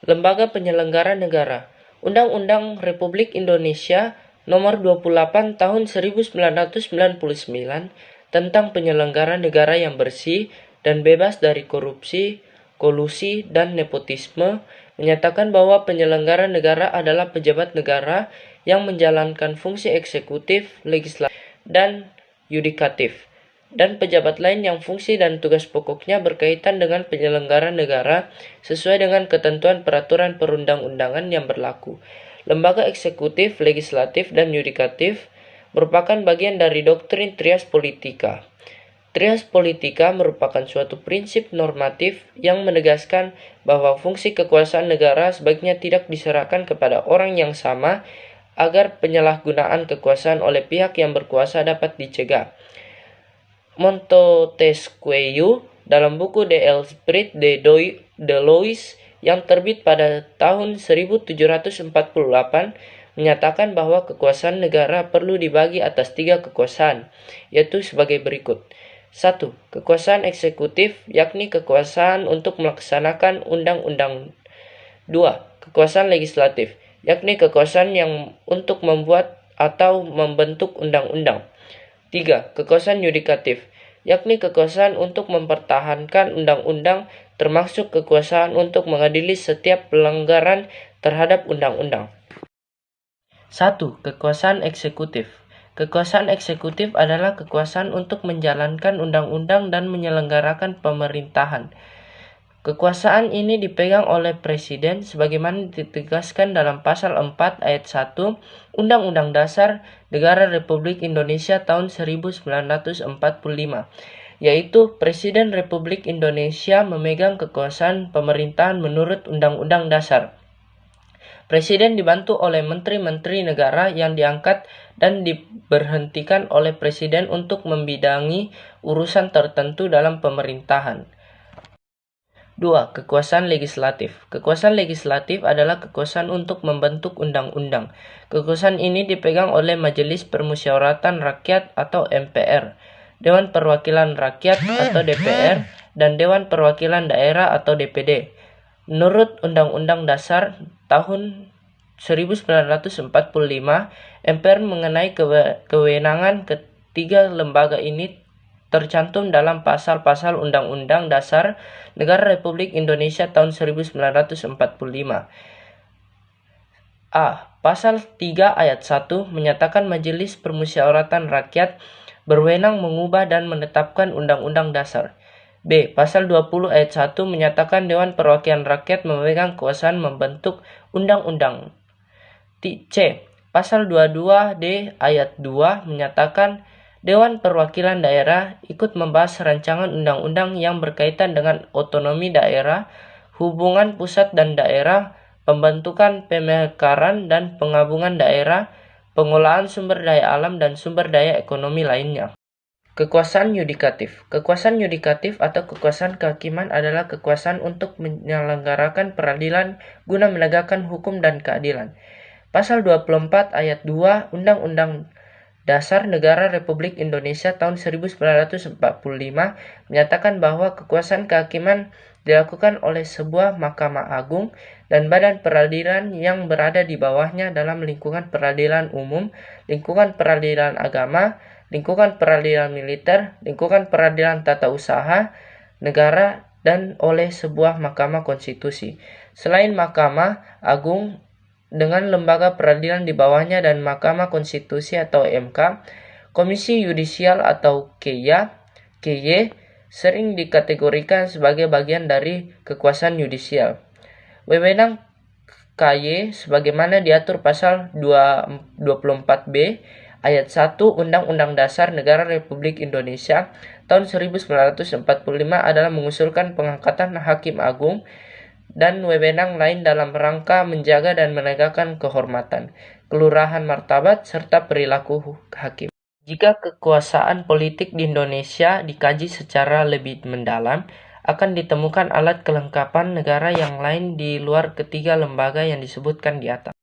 Lembaga Penyelenggara Negara. Undang-Undang Republik Indonesia Nomor 28 Tahun 1999 tentang penyelenggara negara yang bersih dan bebas dari korupsi, kolusi, dan nepotisme menyatakan bahwa penyelenggara negara adalah pejabat negara yang menjalankan fungsi eksekutif, legislatif, dan yudikatif, dan pejabat lain yang fungsi dan tugas pokoknya berkaitan dengan penyelenggara negara sesuai dengan ketentuan peraturan perundang-undangan yang berlaku. Lembaga eksekutif, legislatif, dan yudikatif merupakan bagian dari doktrin trias politika. Trias politika merupakan suatu prinsip normatif yang menegaskan bahwa fungsi kekuasaan negara sebaiknya tidak diserahkan kepada orang yang sama agar penyalahgunaan kekuasaan oleh pihak yang berkuasa dapat dicegah. Montesquieu dalam buku De l'Esprit de Lois yang terbit pada tahun 1748 menyatakan bahwa kekuasaan negara perlu dibagi atas 3 kekuasaan, yaitu sebagai berikut. 1. Kekuasaan eksekutif, yakni kekuasaan untuk melaksanakan undang-undang. 2. Kekuasaan legislatif, yakni kekuasaan yang untuk membuat atau membentuk undang-undang. 3. Kekuasaan yudikatif, yakni kekuasaan untuk mempertahankan undang-undang, termasuk kekuasaan untuk mengadili setiap pelanggaran terhadap undang-undang. 1. Kekuasaan eksekutif. Kekuasaan eksekutif adalah kekuasaan untuk menjalankan undang-undang dan menyelenggarakan pemerintahan. Kekuasaan ini dipegang oleh Presiden sebagaimana ditegaskan dalam Pasal 4 Ayat 1 Undang-Undang Dasar Negara Republik Indonesia tahun 1945, yaitu Presiden Republik Indonesia memegang kekuasaan pemerintahan menurut Undang-Undang Dasar. Presiden dibantu oleh menteri-menteri negara yang diangkat dan diberhentikan oleh Presiden untuk membidangi urusan tertentu dalam pemerintahan. 2. Kekuasaan legislatif. Kekuasaan legislatif adalah kekuasaan untuk membentuk undang-undang. Kekuasaan ini dipegang oleh Majelis Permusyawaratan Rakyat atau MPR, Dewan Perwakilan Rakyat atau DPR, dan Dewan Perwakilan Daerah atau DPD. Menurut Undang-Undang Dasar tahun 1945, MPR mengenai kewenangan ketiga lembaga ini tercantum dalam pasal-pasal Undang-Undang Dasar Negara Republik Indonesia tahun 1945. A. Pasal 3 ayat 1 menyatakan Majelis Permusyawaratan Rakyat berwenang mengubah dan menetapkan Undang-Undang Dasar. B. Pasal 20 ayat 1 menyatakan Dewan Perwakilan Rakyat memegang kekuasaan membentuk undang-undang. C. Pasal 22D ayat 2 menyatakan Dewan Perwakilan Daerah ikut membahas rancangan undang-undang yang berkaitan dengan otonomi daerah, hubungan pusat dan daerah, pembentukan pemekaran dan penggabungan daerah, pengolahan sumber daya alam dan sumber daya ekonomi lainnya. Kekuasaan yudikatif. Kekuasaan yudikatif atau kekuasaan kehakiman adalah kekuasaan untuk menyelenggarakan peradilan guna menegakkan hukum dan keadilan. Pasal 24 ayat 2 Undang-Undang Dasar Negara Republik Indonesia tahun 1945 menyatakan bahwa kekuasaan kehakiman dilakukan oleh sebuah Mahkamah Agung dan badan peradilan yang berada di bawahnya dalam lingkungan peradilan umum, lingkungan peradilan agama, lingkungan peradilan militer, lingkungan peradilan tata usaha negara, dan oleh sebuah Mahkamah Konstitusi. Selain Mahkamah Agung dengan lembaga peradilan di bawahnya dan Mahkamah Konstitusi atau MK, Komisi Yudisial atau KY sering dikategorikan sebagai bagian dari kekuasaan yudisial. Wewenang KY sebagaimana diatur pasal 24B ayat 1 Undang-Undang Dasar Negara Republik Indonesia tahun 1945 adalah mengusulkan pengangkatan Hakim Agung dan wewenang lain dalam rangka menjaga dan menegakkan kehormatan, kelurahan martabat, serta perilaku hakim. Jika kekuasaan politik di Indonesia dikaji secara lebih mendalam, akan ditemukan alat kelengkapan negara yang lain di luar ketiga lembaga yang disebutkan di atas.